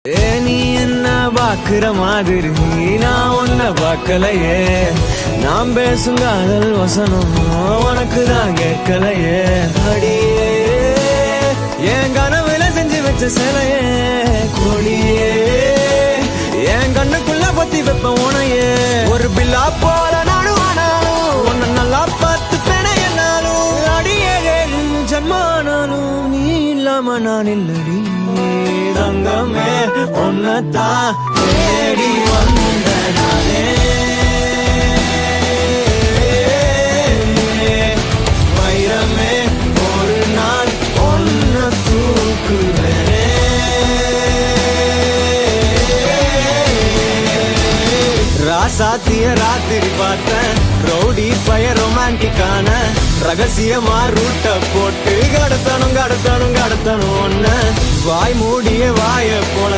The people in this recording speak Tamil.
நீ என்ன பாக்குற மாதிரி நான் உன்ன பார்க்கலையே, நாம் பேசும் காதல் வசனம் உனக்கு தான் கேட்கலையே. அடியே என் கனவுல செஞ்சு வச்ச சிலையே, கொடியே என் கண்ணுக்குள்ள பத்தி வைப்ப உனையே. ஒரு பில்லா போல நானும் ஆனாலும் உன்னை நல்லா பார்த்து பெண என்னாலும், அடியே ஜன்மானாலும் நீ இல்லாம நான் இல்லடி தங்கமே. உன்னத்தான் தேடி வந்த நானே, வைரமே ஒரு நாள் ஒன்ன தூக்குவேனே. ராசாத்திய ராத்திரி பார்த்தேன், ரவுடி பய ரொமான்டிக்கான ரகசியமா ரூட்ட போட்டு கடத்தணும் கடத்தணும் கடத்தணும் ஒன்ன. வாய் மூடிய வாய போல